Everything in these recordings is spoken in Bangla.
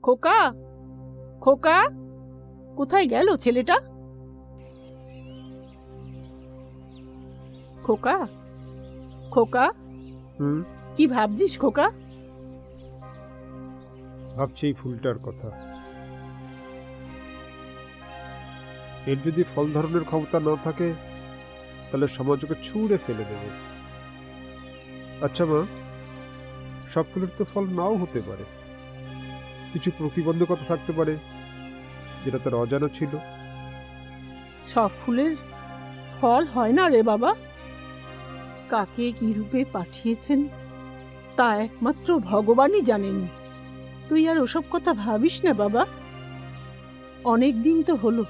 খোকা, খোকা, কোথায় গেল ছেলেটা? খোকা, খোকা, কি ভাবছিস খোকা? ভাবছি এই ফুলটার কথা। এর যদি ফল ধারণের ক্ষমতা না থাকে তাহলে সমাজকে ছুঁড়ে ফেলে দেবে। আচ্ছা মা, সব ফুলের তো ফল নাও হতে পারে, কিছু প্রতিবন্ধকতা থাকতে পারে যেটা তার অজানা ছিল। সব ফুলের ফল হয় না রে বাবা। কাকে কি রূপে পাঠিয়েছেন তা একমাত্র ভগবানই জানেন। তুই আর ওসব কথা ভাবিস না বাবা। অনেক দিন তো হলো,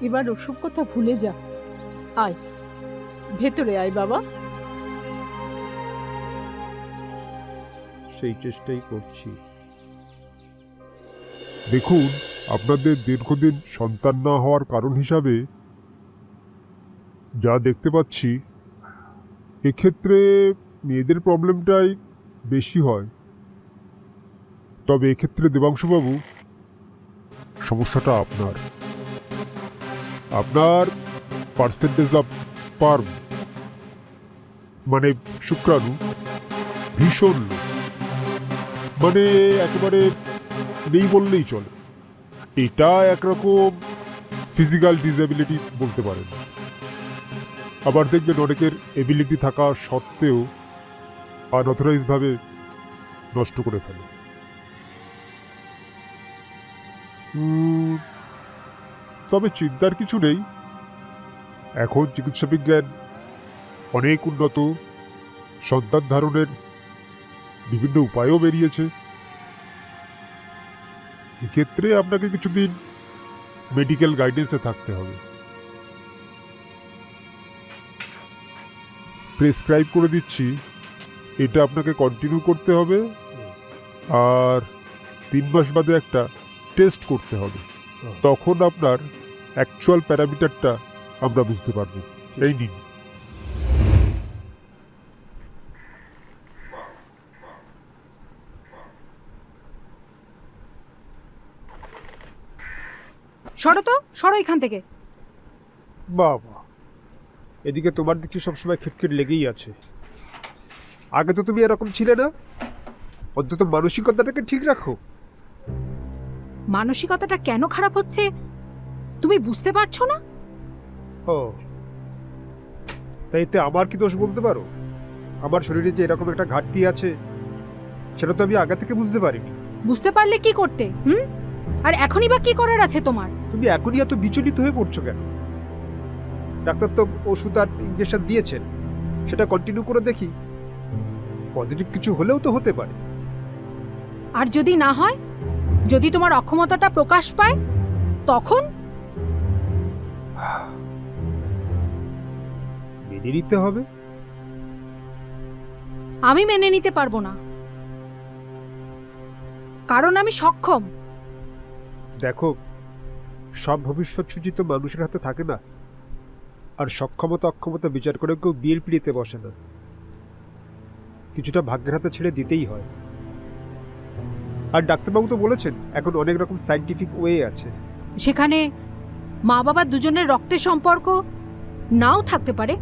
এবার ওসব কথা ভুলে যা। আয়, ভেতরে আয় বাবা। সেই চেষ্টাই করছি। দেখুন, আপনাদের দীর্ঘদিন সন্তান না হওয়ার কারণ হিসাবে যা দেখতে পাচ্ছি, এক্ষেত্রে মেয়েদের প্রবলেমটাই বেশি হয়। তবে এক্ষেত্রে দেবাংশুবাবু, সমস্যাটা আপনার পার্সেন্টেজ অফ স্পার্ম মানে শুক্রাণু ভীষণ লো, মানে একেবারে নেই বললেই চলে। এটা একরকম ফিজিক্যাল ডিসএবিলিটি বলতে পারেন। আবার দেখবেন অনেকের এবিলিটি থাকা সত্ত্বেও আনঅথরাইজভাবে নষ্ট করে ফেলে। তবে চিন্তার কিছু নেই, এখন চিকিৎসা বিজ্ঞান অনেক উন্নত, সন্তান ধারণের বিভিন্ন উপায়ও বেরিয়েছে। এক্ষেত্রে আপনাকে কিছুদিন মেডিকেল গাইডেন্সে থাকতে হবে। প্রেসক্রাইব করে দিচ্ছি, এটা আপনাকে কন্টিনিউ করতে হবে, আর 3 মাস বাদে একটা টেস্ট করতে হবে। তখন আপনার অ্যাকচুয়াল প্যারামিটারটা আমরা বুঝতে পারবো। এই নিন। সরো তো, সরো এখান থেকে। বাবা, এদিকে তোমার দেখছি সবসময় খিটখিট লেগেই আছে। আগে তো তুমি এরকম ছিলে না। অন্তত মানসিকতাটাকে ঠিক রাখো। মানসিকতাটা কেন খারাপ হচ্ছে তুমি বুঝতে পারছো না? ও, তাই এতে আমার কি দোষ বলতে পারো? আমার শরীরে যে এরকম একটা ঘাটতি আছে সেটা তো আমি আগে থেকে বুঝতে পারিনি। বুঝতে পারলে কি করতে? আর এখনই বা কি করার আছে তোমার? তুমি এখনই এত বিচলিত হয়ে পড়ছো কেন? ডাক্তার তো ওষুধ আর ইনজেকশন দিয়েছেন, সেটা কন্টিনিউ করে দেখি। পজিটিভ কিছু হলেও তো হতে পারে। আর যদি না হয়, যদি তোমার অক্ষমতাটা প্রকাশ পায়, তখন মেনে নিতে হবে। আমি মেনে নিতে পারবো না, কারণ আমি সক্ষম। দেখো, সব ভবিষ্যৎ সূচিত মানুষের হাতে থাকে না, আর সক্ষমতা অক্ষমতা বিচার করে কেউ বিয়ের পিড়িতে বসে না। কিছুটা ভাগ্যের হাতে ছেড়ে দিতেই হয়। আর ডাক্তারবাবু তো বলেছেন এখন অনেক রকম সায়েন্টিফিক ওয়ে আছে। সেখানে মা বাবা দুজনের রক্তের সম্পর্ক নাও থাকতে পারে,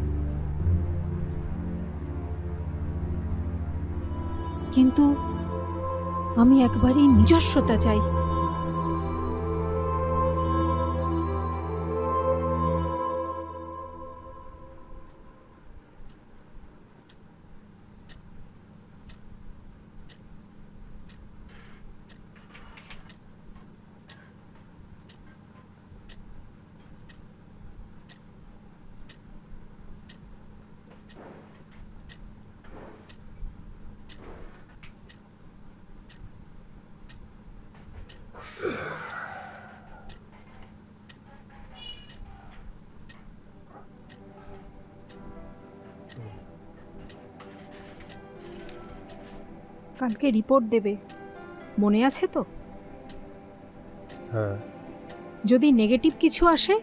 কিন্তু আমি একবারই নিজস্বতা চাই। কালকে রিপোর্ট দেবে, মনে আছে তো? হ্যাঁ, যদি নেগেটিভ কিছু আসে?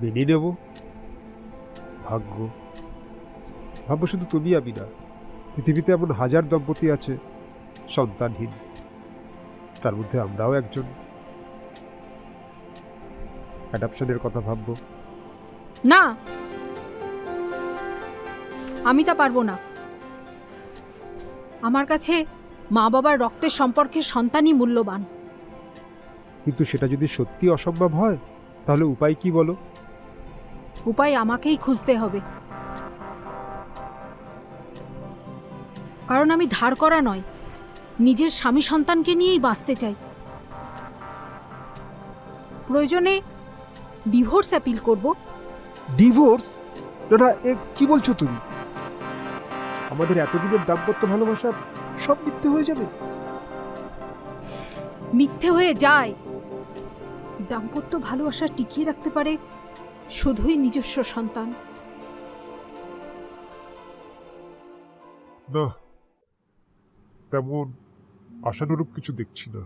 মেনে নেব। ভাগ্য। ভাবো শুধু তুমি আমি না, পৃথিবীতে এমন হাজার দম্পতি আছে সন্তানহীন, তার মধ্যে আমরাও একজন। অ্যাডাপশনের কথা ভাববো। না, আমি তা পারবো না। আমার কাছে মা বাবার রক্তের সম্পর্কের সন্তানই মূল্যবান। কিন্তু সেটা যদি সত্যি অসম্ভব হয়, তাহলে উপায় কি বলো? উপায় আমাকেই খুঁজতে হবে, কারণ আমি ধার করা নয়, নিজের স্বামী সন্তানকে নিয়েই বাঁচতে চাই। প্রয়োজনে ডিভোর্স অ্যাপিল করব। ডিভোর্স? না, কি বলছো তুমি? আমাদের এতদিনের দাম্পত্য ভালোবাসা সব মিথ্যে হয়ে যাবে? মিথ্যে হয়ে যায়। দাম্পত্য ভালোবাসা টিকিয়ে রাখতে পারে শুধুই নিজস্ব সন্তান। না, তেমন আশানুরূপ কিছু দেখছি না।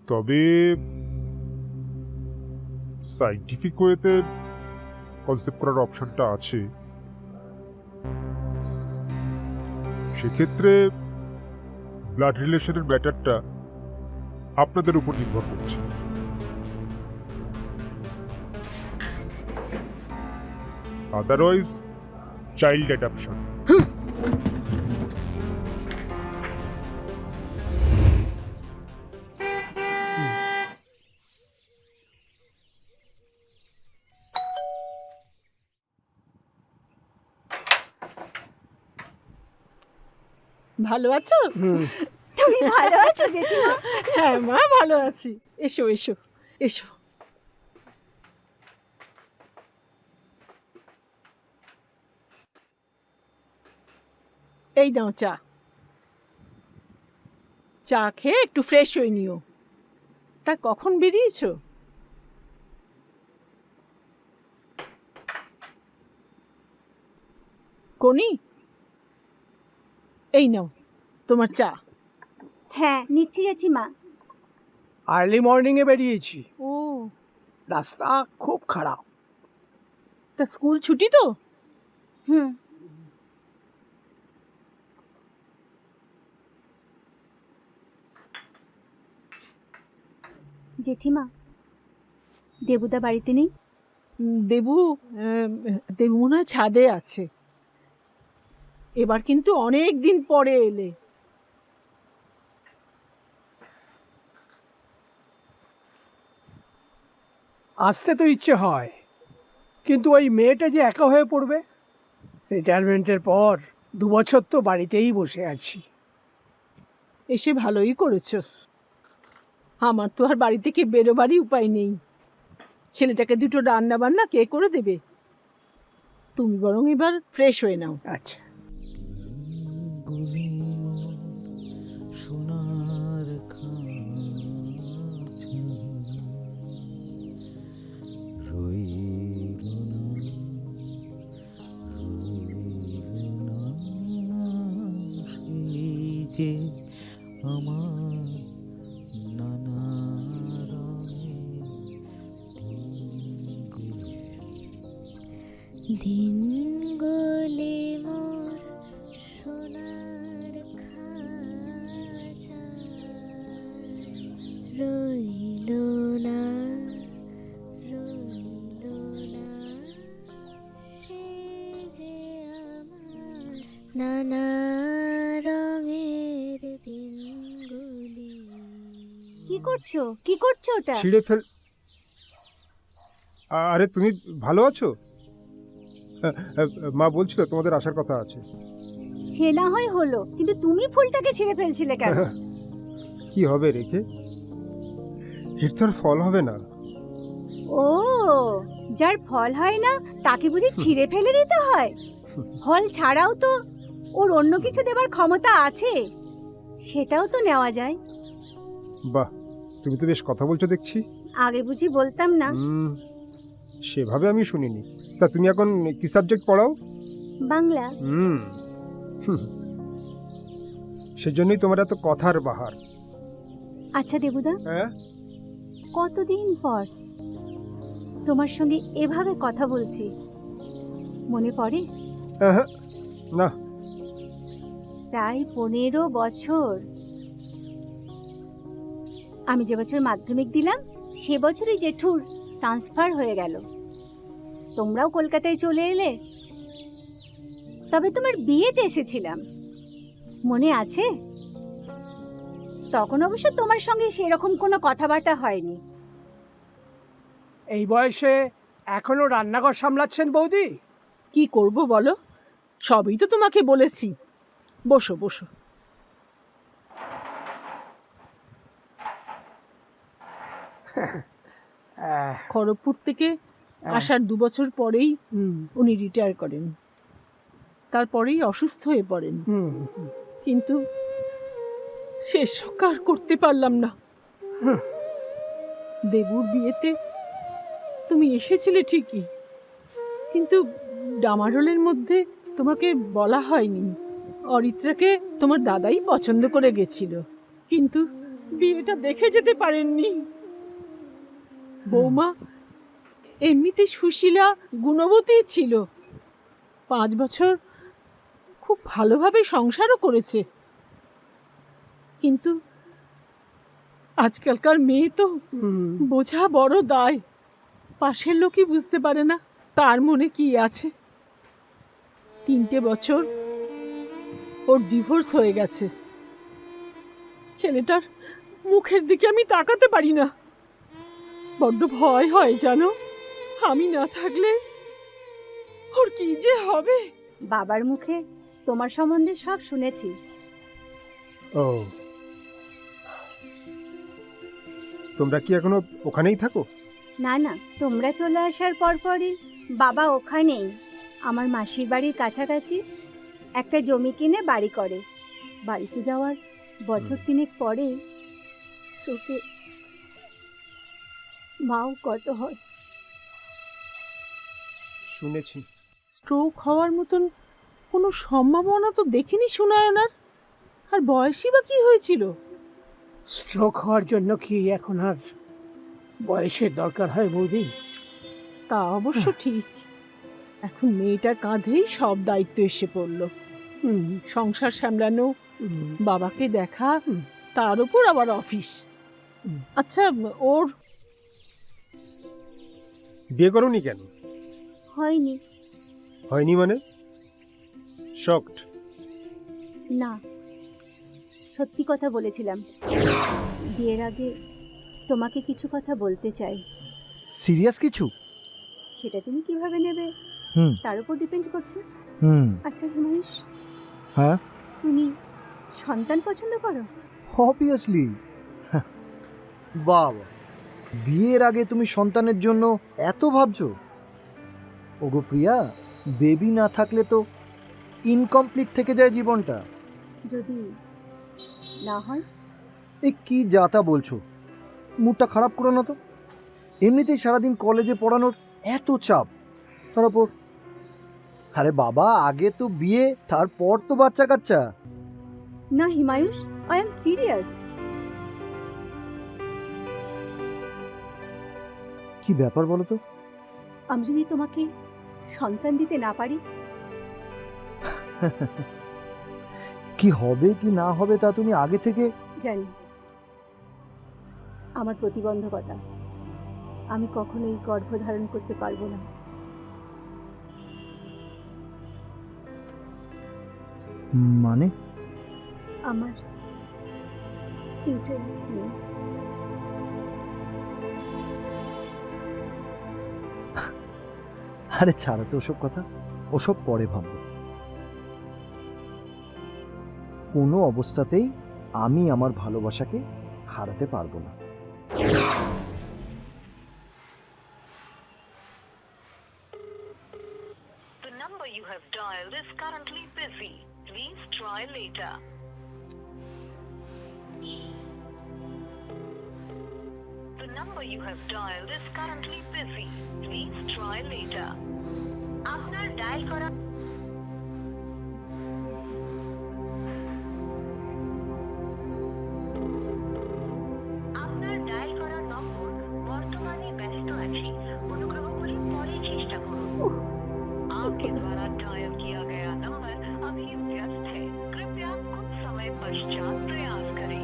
তবে সাইন্টিফিক ওয়েতে কনসেপ্ট করার অপশনটা আছে। সেক্ষেত্রে ব্লাড রিলেশনের ম্যাটারটা আপনাদের উপর নির্ভর করছে। Otherwise child adoption. ভালো আছো? তুমি ভালো আছো জেঠিমা? হ্যাঁ মা, ভালো আছি। এসো এসো এসো। এই নাও চা। চা খেয়ে একটু ফ্রেশ হয়ে নিও। তা কখন বেরিয়েছো? কোনি, এই নাও তোমার চা। হ্যাঁ নিচ্ছি জেঠিমা। আর্লি মর্নিংয়ে বেরিয়েছি, ও, রাস্তা খুব খারাপ। তা স্কুল ছুটি তো? হুম। জেঠিমা, দেবুদা বাড়িতে নেই? দেবু দেবু মনে হয় ছাদে আছে। এবার কিন্তু অনেক দিন পরে এলে। আসতে তো ইচ্ছে হয়, কিন্তু ওই মেয়েটা যে একা হয়ে পড়বে। রিটায়ারমেন্টের পর 2 বছর তো বাড়িতেই বসে আছি। এসে ভালোই করেছো। আমার তো আর বাড়ি থেকে বেরোবারই উপায় নেই। ছেলেটাকে দুটো রান্না বান্না কে করে দেবে? তুমি বরং এবার ফ্রেশ হয়ে নাও। আচ্ছা। সোনার খাঁচা রইল না সেই যে আমার নানা দিনগুলি মোর সোনার খাঁচা রইল না সে যে আমার নানা রঙের দিনগুলি। কি করছো ওটা? ছিঁড়ে ফেল। আরে তুমি ভালো আছো? মা বলছিল তোমাদের আসার কথা আছে। সে না হয় হলো, কিন্তু তুমি ফুলটাকে ছিঁড়ে ফেলছিলে কেন? কি হবে রেখে? এর তো আর ফল হবে না। ও, যার ফল হয় না তাকে বুঝি ছিঁড়ে ফেলে দিতে হয়? ফল ছাড়াও তো ওর অন্য কিছু দেবার ক্ষমতা আছে, সেটাও তো নেওয়া যায়। বাহ, তুমি তো বেশ কথা বলছো দেখছি। আগে বুঝি বলতাম না? সেভাবে আমি শুনিনি। তা তুমি এখন কি সাবজেক্ট পড়াও? বাংলা। হুম। সেজন্যই তোমার এত কথার বাহার। আচ্ছা দেবুদা, হ্যাঁ, কতদিন পর তোমার সঙ্গে এভাবে কথা বলছি, মনে পড়ে? হ্যাঁ, না। প্রায় 15 বছর। আমি যে বছর মাধ্যমিক দিলাম সে বছরই জেঠুর ট্রান্সফার হয়ে গেল, তোমরাও কলকাতায় চলে এলে। তবে তোমার বিয়েতে এসেছিলাম, মনে আছে? তখন অবশ্য তোমার সঙ্গে সেরকম কোনো কথাবার্তা হয়নি। এই বয়সে এখনো রান্নাঘর সামলাচ্ছেন বৌদি? কি করব বলো, সবই তো তোমাকে বলেছি। বসো বসো। খড়গপুর থেকে আসার 2 বছর পরেই উনি রিটায়ার করেন। তারপরেই অসুস্থ হয়ে পড়েন, কিন্তু শেষ স্বীকার করতে পারলাম না। দেবুর বিয়েতে তুমি এসেছিলে ঠিকই, কিন্তু ডামাডোলের মধ্যে তোমাকে বলা হয়নি। অরিত্রাকে তোমার দাদাই পছন্দ করে গেছিল, কিন্তু বিয়েটা দেখে যেতে পারেননি। বৌমা এমনিতে সুশীলা গুণবতী ছিল, 5 বছর খুব ভালোভাবে সংসারও করেছে, কিন্তু আজকালকার মেয়ে তো বোঝা বড় দায়। পাশের লোকই বুঝতে পারে না তার মনে কি আছে। 3টে বছর ওর ডিভোর্স হয়ে গেছে। ছেলেটার মুখের দিকে আমি তাকাতে পারি না, বড্ড ভয় হয় জানো। আমি না থাকলে ওর কি যে হবে। বাবার মুখে তোমার সম্বন্ধে সব শুনেছি। ও, তোমরা কি এখনো ওখানেই থাকো? না না, তোমরা চলে আসার পরপরই বাবা ওখানেই আমার মাসির বাড়ির কাছাকাছি একটা জমি কিনে বাড়ি করে। বাড়িতে যাওয়ার বছর 3 পরে স্ট্রোকে মাও কত হয়। শুনেছি। স্ট্রোক হওয়ার মতন কোনো সম্ভাবনা তো দেখিনি সুনয়নার। আর বয়সই বা কি হয়েছিল? স্ট্রোক হওয়ার জন্য কি এখন আর বয়সের দরকার হয় বৌদি? তা অবশ্য ঠিক। এখন মেয়েটার কাঁধেই সব দায়িত্ব এসে পড়ল। সংসার সামলানো, বাবাকে দেখা, তার উপর আবার অফিস। আচ্ছা, ওর বিয়ে করোনি কেন? হয়নি। হয়নি মানে? শকড? না, সত্যি কথা বলেছিলাম। বিয়ের আগে তোমাকে কিছু কথা বলতে চাই। সিরিয়াস কিছু? সেটা তুমি কিভাবে নেবে তার উপর ডিপেন্ড করছে। আচ্ছা হিমাংশ, হ্যাঁ, তুমি সন্তান পছন্দ করো? অবভিয়াসলি। বাবা, বিয়ের আগে তুমি সন্তানের জন্য এত ভাবছো? ওগো প্রিয়া, বেবি না থাকলে তো ইনকমপ্লিট থেকে যায় জীবনটা। যদি না হয়? এই কি যাতা বলছো, মুডটা খারাপ করো না তো। এমনিতেই সারাদিন কলেজে পড়ানোর এত চাপ, তার উপর আরে বাবা, আগে তো বিয়ে, তারপর তো বাচ্চা কাচ্চা। না হিমায়ুষ, আই এম সিরিয়াস। কি ব্যাপার বলো তো? আমি যদি তোমাকে সন্তান দিতে না পারি? কি হবে কি না হবে তা তুমি আগে থেকে জানি। আমার প্রতিবন্ধকতা, আমি কখনোই গর্ভধারণ করতে পারবো না। মানে? আমার ইউটেরাস নেই। আরে ছাড়ো তো ওসব কথা, ওসব পরে ভাববো। কোনো অবস্থাতেই আমি আমার ভালোবাসাকে হারাতে পারবো না। The number you have dialed is currently busy. Please try later. The number you have dialed is currently busy. Please try later. আপনার ডায়াল করা করেছি, অনুগ্রহ করে পরে চেষ্টা করুন। आपके द्वारा डायल किया गया नंबर अभी व्यस्त है, कृपया कुछ समय पश्चात प्रयास करें।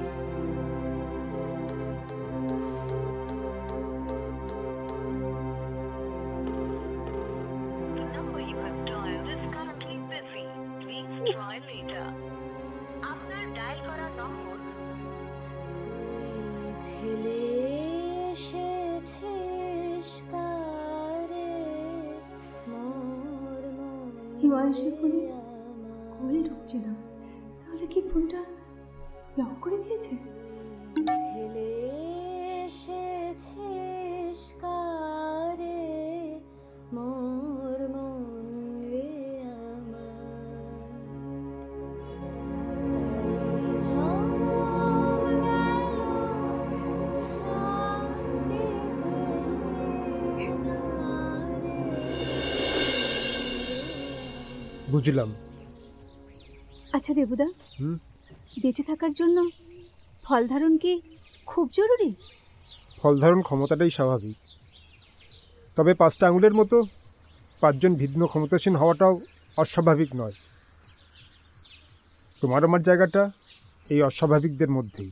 The number you have dialed is currently busy. Please try later. আপনার ডায়াল করা নম্বর তুই ফেলে এসেছিস কারে মোর হিমাংশুর ফোনে আমার কল ঢুকছে না, তাহলে কি ফোনটা লক করে দিয়েছে? ফেলে এসেছিস কারে মোর মন রে আমার তাই জনম গেল শান্তি পেলে না রে বুঝলাম। আচ্ছা দেবুদা, হুম? বেঁচে থাকার জন্য ফল ধারণ কি খুব জরুরি? ফল ধারণ ক্ষমতাটাই স্বাভাবিক, তবে 5টা আঙুলের মতো 5জন ভিন্ন ক্ষমতাসীন হওয়াটাও অস্বাভাবিক নয়। তোমার আমার জায়গাটা এই অস্বাভাবিকদের মধ্যেই।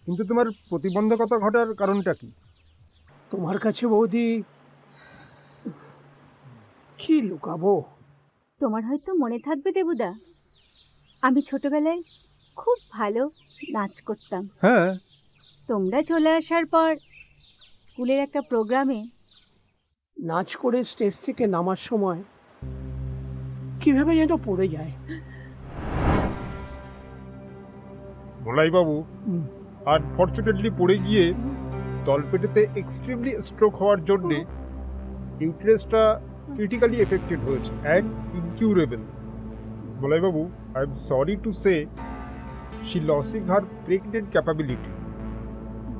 কিন্তু তোমার প্রতিবন্ধকতা ঘটার কারণটা কি? তোমার কাছে বৌদি কি লুকাবো? তোমার হয়তো মনে থাকবে দেবুদা, আমি ছোটবেলায় খুব ভালো নাচ করতাম। হ্যাঁ, তোমরা চলে আসার পর স্কুলের একটা প্রোগ্রামে নাচ করে স্টেজ থেকে নামার সময় কিভাবে যেন পড়ে যায়। বলাইবাবু হুম। আনফর্চুনেটলি পড়ে গিয়ে তলপেটেতে এক্সট্রিমলি স্ট্রোক হওয়ার জন্যে ইউট্রেসটা ক্রিটিক্যালি এফেক্টেড হয়েছে and incurable. Balaibabu, I am sorry to say she losing her pregnant capabilities.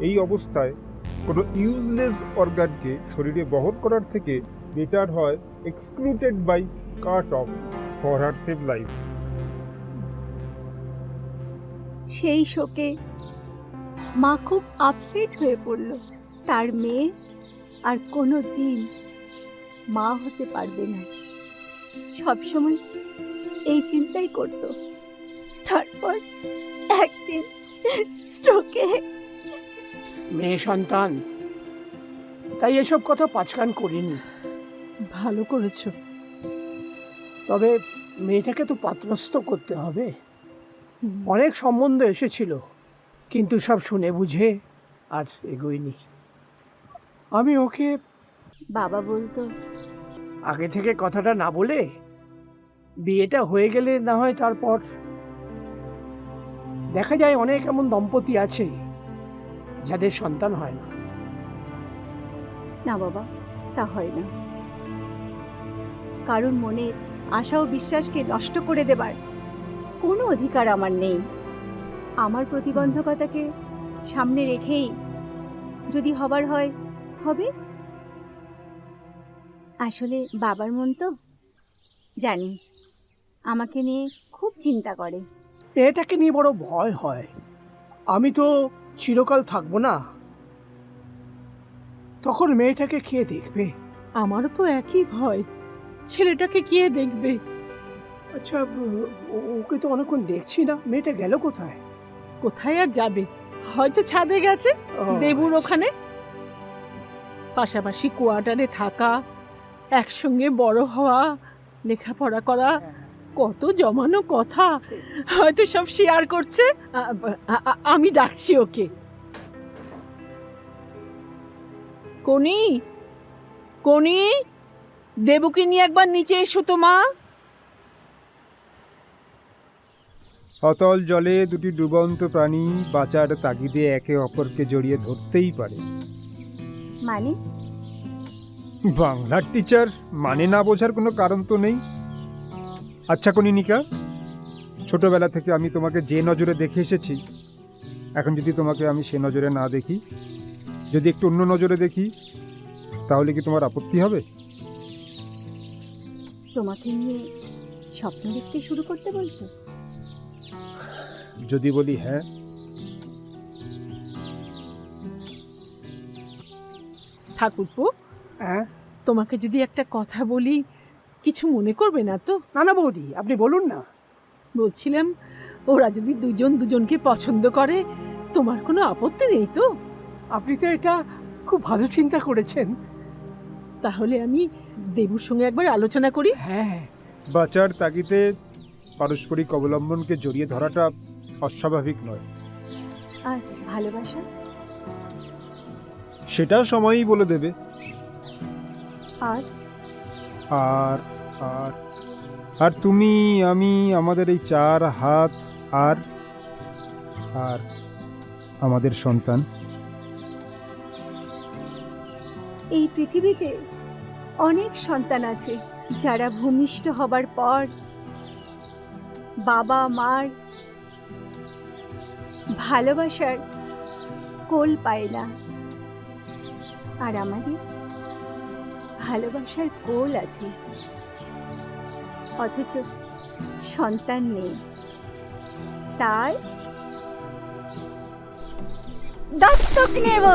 এই অবস্থায় কোনো ইউজলেস অর্গানকে শরীরে বহন করার থেকে বেটার হয় excluded by cut off for her save life. সেই শোকে মা খুব আপসেট হয়ে পড়ল। তার মেয়ে আর কোনো দিন মা হতে পারবে না, সবসময় এই চিন্তাই করত। তারপর একদিন স্ট্রোকে মেয়ে সন্তান, তাই এসব কথা পাঁচকান করিনি। ভালো করেছো। তবে মেয়েটাকে তো পাত্রস্থ করতে হবে। অনেক সম্বন্ধ এসেছিল, কিন্তু সব শুনে বুঝে আর এগোয়নি। আমি ওকে বাবা বলতো আগে থেকে কথাটা না বলে বিয়েটা হয়ে গেলে না হয় তারপর। দেখা যায় অনেক এমন দম্পতি আছে যাদের সন্তান হয় না। না বাবা, তা হয় না। কারণ মনের আশা ও বিশ্বাসকে নষ্ট করে দেবার কোনো অধিকার আমার নেই। আমার প্রতিবন্ধকতাকে সামনে রেখেই যদি হবার হয় হবে। আসলে বাবার মন তো জানি আমাকে নিয়ে খুব চিন্তা করে। এটাকে নিয়ে বড় ভয় হয়। আমি তো চিরকাল থাকবো না, তখন মেয়েটাকে কে দেখবে? আমারও তো একই ভয়, ছেলেটাকে কে দেখবে? আচ্ছা, ওকে তো অনেকক্ষণ দেখছি না, মেয়েটা গেল কোথায়? কোথায় আর যাবে, হয়তো ছাদে গেছে ও, দেবুর ওখানে। পাশাপাশি কোয়ার্টারে থাকা, একসঙ্গে বড় হওয়া, লেখাপড়া করা, কত জমানো কথা হয়তো সব শেয়ার করছে। আমি ডাকছি ওকে। কোনি, কোনি, দেবুকে নিয়ে একবার নিচে এসো তো মা। অতল জলে দুটি ডুবন্ত প্রাণী বাঁচার তাগিদে একে অপরকে জড়িয়ে ধরতেই পারে। মানে বাংলার টিচার, মানে না বোঝার কোনো কারণ তো নেই। আচ্ছা কনিনিকা, ছোটবেলা থেকে আমি তোমাকে যে নজরে দেখে এসেছি, এখন যদি তোমাকে আমি সে নজরে না দেখি, যদি একটু অন্য নজরে দেখি, তাহলে কি তোমার আপত্তি হবে? তোমাকে নিয়ে স্বপ্ন দেখতে শুরু করতে বলছো? যদি বলি হ্যাঁ, ঠাকুরপো, হ্যাঁ, তোমাকে যদি একটা কথা বলি কিছু মনে করবে না তো? না না বৌদি, আপনি বলুন না। বলছিলাম, ওরা যদি দুজন দুজনকে পছন্দ করে তোমার কোনো আপত্তি নেই তো? আপনি তো এটা খুব ভালো চিন্তা করেছেন। তাহলে আমি দেবুর সঙ্গে একবার আলোচনা করি। হ্যাঁ, বাঁচার তাগিদে পারস্পরিক অবলম্বনকে জড়িয়ে ধরাটা অস্বাভাবিক নয়। আর ভালোবাসা? সেটা সময়ই বলে দেবে। আর আর আর আর তুমি, আমি, আমাদের এই 4 হাত, আর আর আমাদের সন্তান। এই পৃথিবীতে অনেক সন্তান আছে যারা ভূমিষ্ঠ হবার পর বাবা মার ভালোবাসার কোল পায় না, আর আমাদের ভালোবাসার কোল আছে, অথচ সন্তান নেই। তাই দত্তক নেব।